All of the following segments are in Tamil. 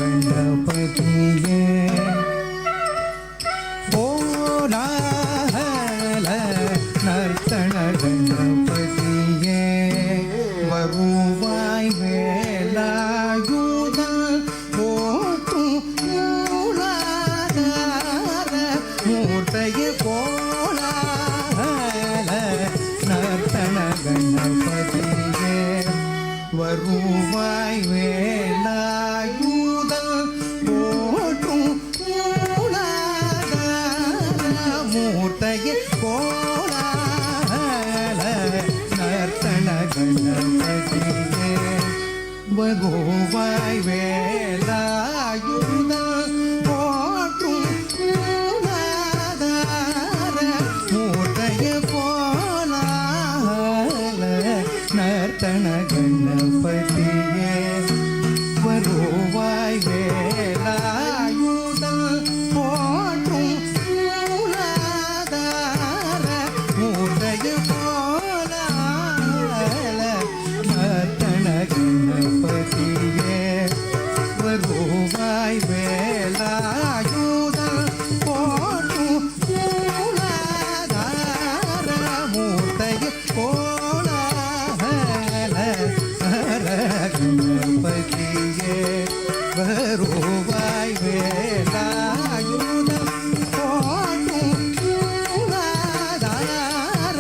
கணபதியே கோலாகல நர்த்தன கணபதியே வருவாய் வேலாயுதம் போற்றும் மூலாதார மூர்த்தையே கோலாகல நர்த்தன கணபதியே வருவாய் வேலாயுதம் போற்றும் மூலாதார மூர்த்தையே கோலாகல நர்த்தன கணபதியே வருவாய் வேலாயுதம் போற்றும் மூலாதார மூர்த்தையே கோலாகல நர்த்தன கணபதியே வருவாய் வேலாயுதம் போற்றும் மூலாதார மூர்த்தையே கோலாகல நர்த்தன கணபதியே வருவாய் வேலாயுதம் போற்றும் மூலாதார மூர்த்தையே கோலாகல கணபதியே வருவாய் வேலாயுதம் போற்றும் மூலாதார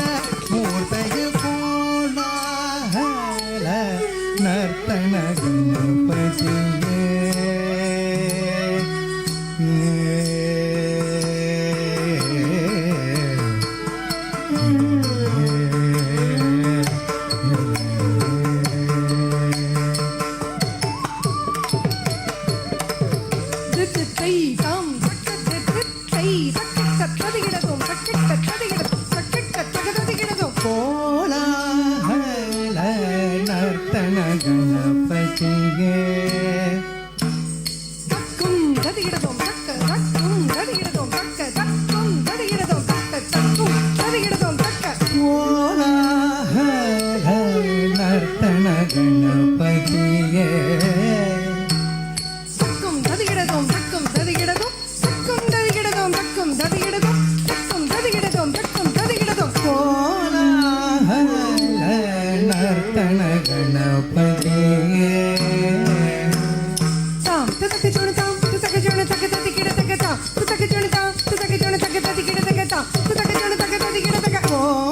மூர்த்தையே கோலாகல நர்த்தன கணபதியே கோலாகல நர்த்தன கணபதியே கோலாகல நர்த்தன கணபதியே கோலாகல நர்த்தன கணபதியே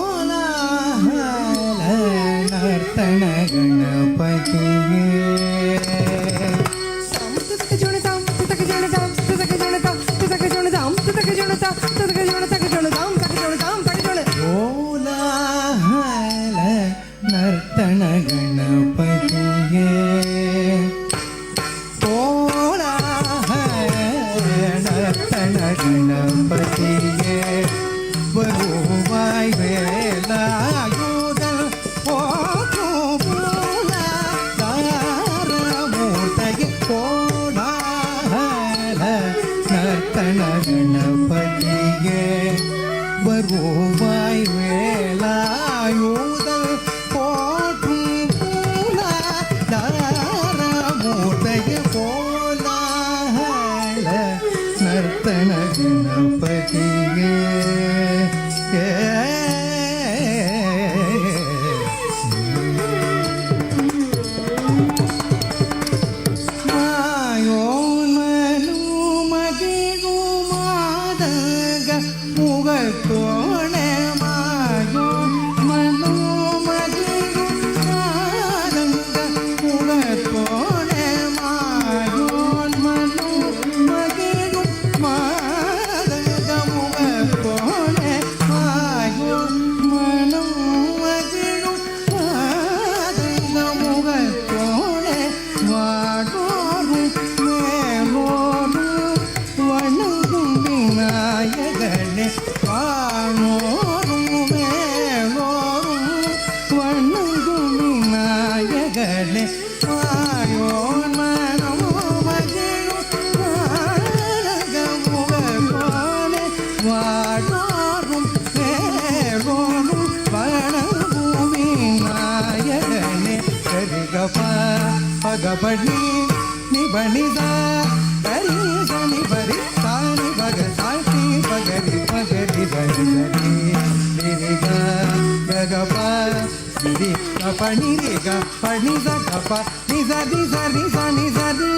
கோலாகல நர்த்தன கணபதியே கோலாகல நர்த்தன கணபதியே கோலாகல நர்த்தன கணபதியே வருவாய் வேலாயுதம் போற்றும் மூலாதார மூர்த்தையே கோலாகல நர்த்தன கணபதியே வருவாய் வேலாயுதம் போற்றும் மூலாதார மூர்த்தையே கோலாகல நர்த்தன கணபதியே முகத்தோணே மாயோ மனோ மகிழும் மாதங்க முகத்தோணே மாயோ மனோ மகிழும் மாதங்க முகத்தோணே மாயோ மனோ மகிழும் மாதங்க முகத்தோணே வாடோரும் மேலோரும் வணங்கும் விநாயகனே வானோரும் மேலோரும் வணங்கும் விநாயகனே வாயோன் மனோ மகிழும் வானக முகத்தோனே வாடோரும் மேலோரும் வணங்கும் விநாயகனே சரிகபா பகபடி பணி சா கரி சனி பரி சாணி பக சாட்டி பகரி பகரி பரி சரி நிரிக ககபா நிரி பணி ரிக பணி ச கப நி சரி சரி சனி சரி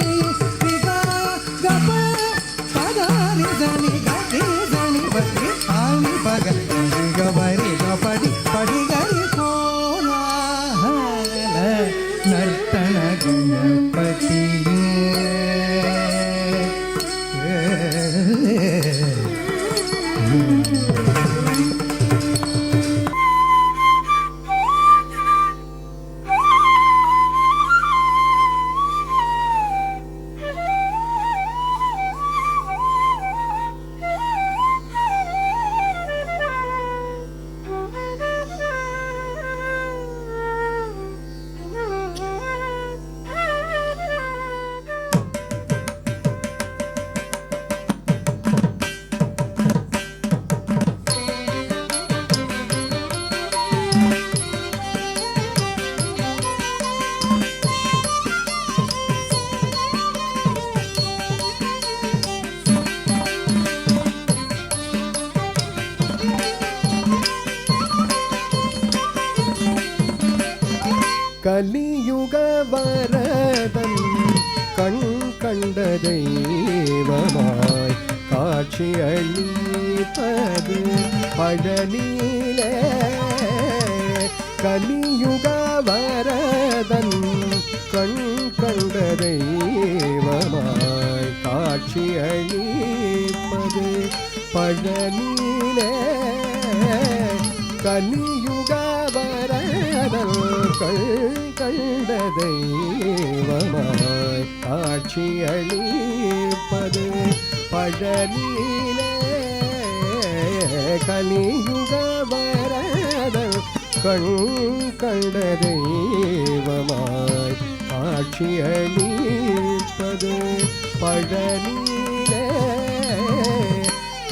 ரிக கப பதாரி சனி கரி சனி பரி சாணி பக ரிக பரி கபடி படி கரி கோலாஹல நர்த்தன கணபதியே கலியுக வரதன் கண் கண்ட தெய்வமாய் காட்சி அளிப்பது பழனியிலே. கலியுக வரதன் கண் கண்ட தெய்வமாய் காட்சி அளிப்பது பழனியிலே. கலியுக வரதன் கண்ட தெய்வமாய் காட்சி அளிப்பது பழனியிலே. கலியுக வரதன் கண்ட தெய்வமாய் காட்சி அளிப்பது பழனியிலே.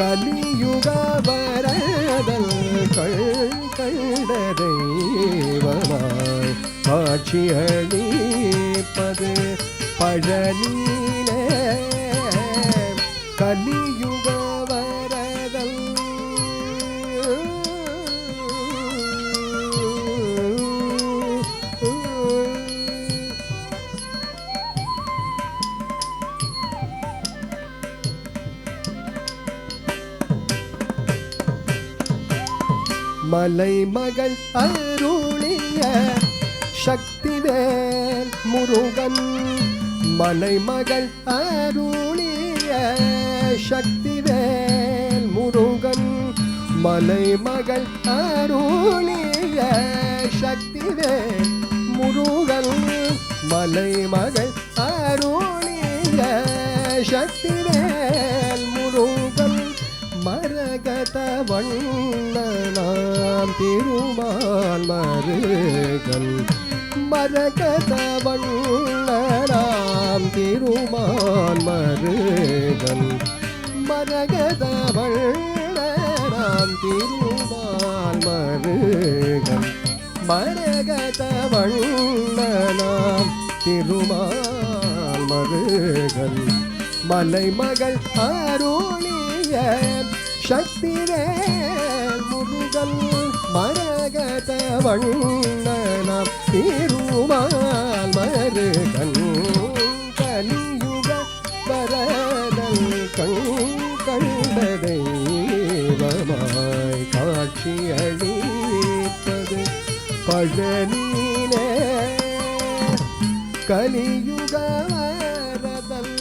கலியுக வரதன் கண்ட தெய்வமாய் காட்சி அளிப்பது பழனியிலே. கலியுக வரதன் மலை மகள் அருளிய சக்திவேல் முருகன். மலை மகள் அருளிய சக்திவேல் முருகன். மலை மகள் அருளிய சக்திவேல் முருகன். மலை மகள் அருளிய சக்திவேல் முருகன். மரகத வண்ணனாம் திருமால் மருகன். மரகத வண்ணனாம் திருமால் மருகன். மரகத வண்ணனாம் திருமால் மருகன். மரகத வண்ணனாம் திருமால் மருகன். மலைமகள் அருளிய சக்திவேல் முருகன். மரகத வண்ணனாம் திருமால் மருகன். கலியுக வரதன் கண்ட தெய்வமாய் காட்சி அளிப்பது பழனியிலே. கலியுக வரதன்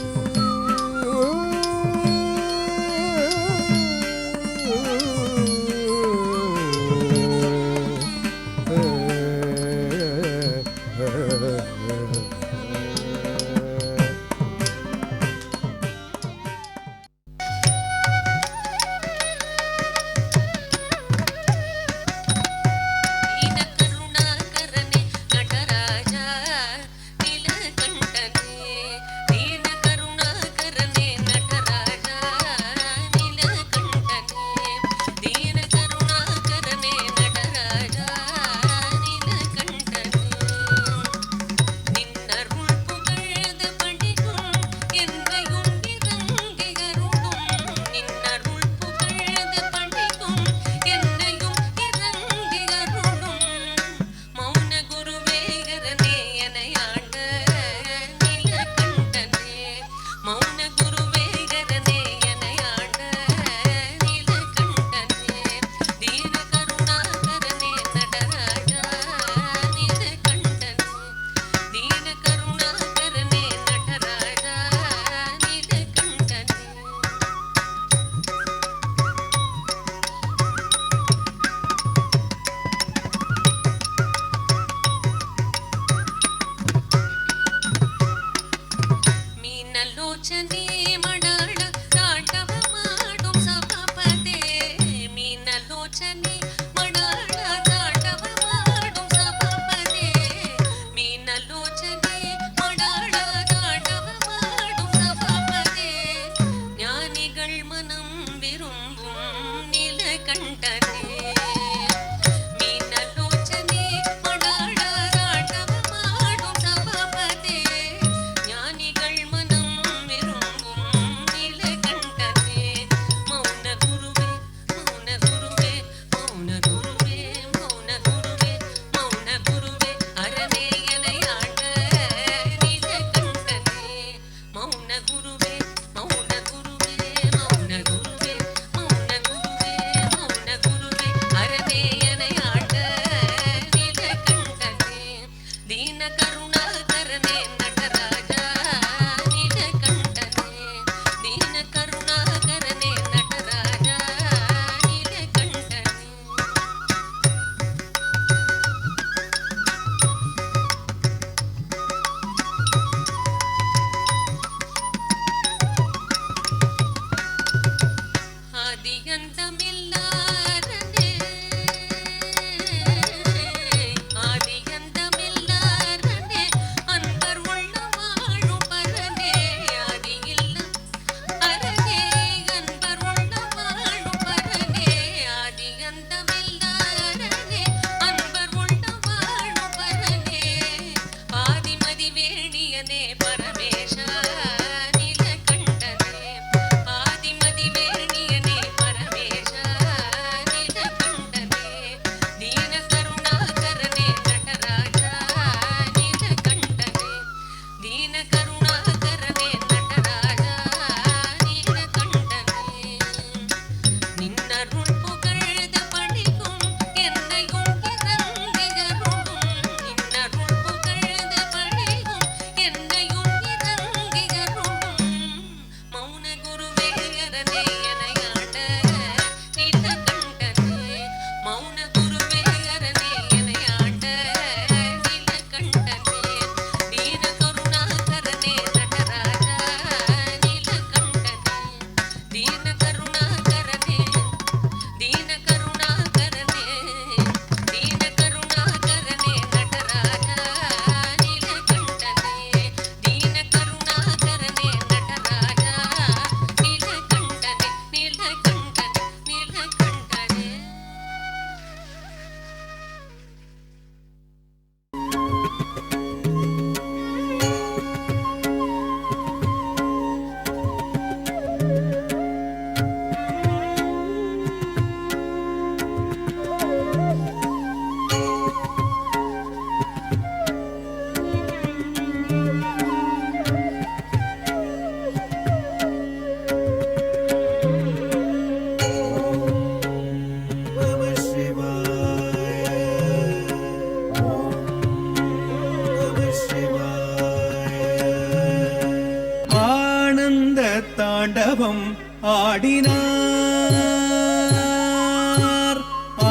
தாண்டவம் ஆடினார்,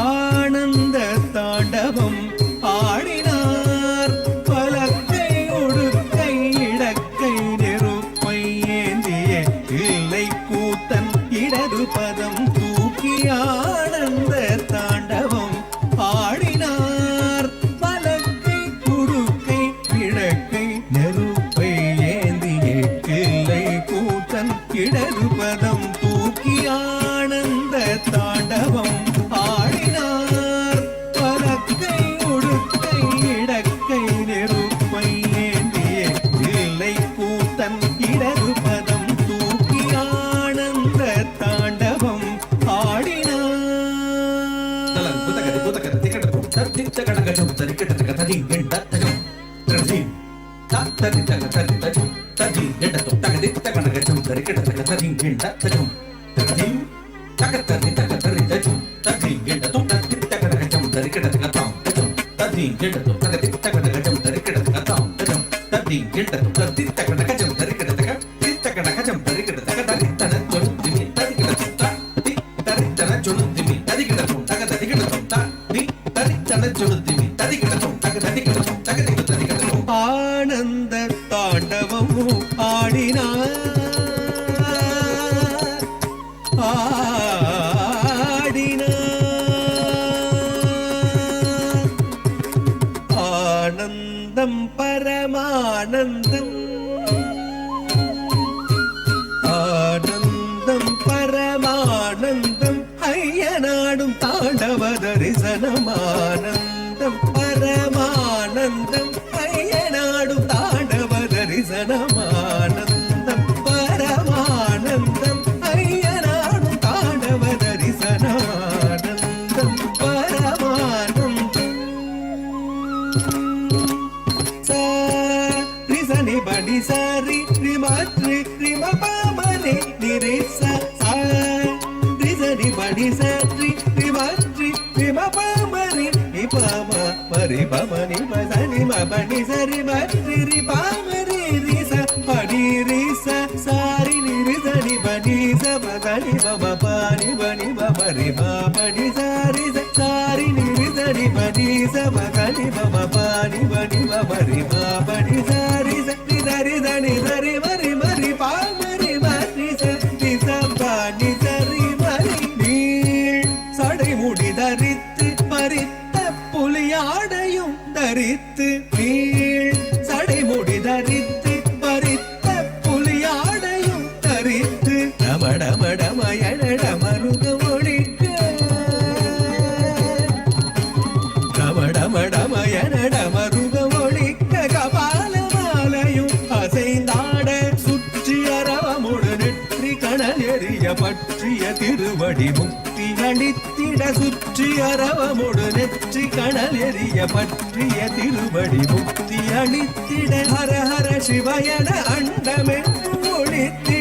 ஆனந்த தாண்டவம் ஆடினார். பலக்கை உடுக்கை இடக்கை நெருப்பை ஏந்திய இல்லை கூத்தன் இடது பதம் தூக்கி ஆனந்த தாண்டவம் ஆடினார். பலக்கை உடுக்கை இடக்கை நெருப்பை ஏந்திய இல்லை கூத்தன் இடது பதம் தூக்கி ஆனந்த தாண்டவம் ஆடினார். பலக்கை உடுக்கை இடக்கை நெருப்பை ஏந்திய இல்லை கூத்தன் இடது பதம் தூக்கி ஆனந்த தாண்டவம் ஆடினார். ஆனந்த தாண்டவம் ஆடினார். பரமானந்தம் ஆனந்தம் பரமானந்தம் ஐயனாடும் தாண்டவ தரிசனமானந்தம் பரமானந்தம் ஐயனாடும் தாண்டவ தரிசனமானந்தம் பரமானந்தம் ஐயனாடும் தாண்டவ தரிசனமானந்தம் பரமானந்தம் சரி படி சரி ரிமத்ரி ரிமபமனே நிரேச சரி படி சரி ரிமத்ரி ரிமபமனே நிபம பரி பமனி பசனி மபனி சரி மத்ரி ரிபமரி ரிச படி ரிச சாரி நிரிசனி படி ச பதனி பம பனி பனி பமரி படி சாரி சாரி நிரிசனி படி ச பதனி பம பனி பனி பமரி படி சாரி சரி தனி சரி மரி மரி பாமரி மரி சரி சம்பானி சரி மரி நீள் சடை முடி தரித்து பறித்த புலியாடையும் தரித்து நீள் சடை முடி தரித்து பறித்த புலியாடையும் தரித்து டமடமடமயனட மருக ஒழிக்க டமடமடமயனட மருக ஒழிக்க கபால மாலையும் அசைந்தாட சுற்றி அரவமுடு நெற்றி கணல் எறிய பற்றிய திருவடி முக்தி அளித்திட சுற்றி அரவமுடு நெற்றி கணல் எறிய பற்றிய திருவடி முக்தி அளித்திட ஹர ஹர சிவயன அண்டமென்று ஒழித்திட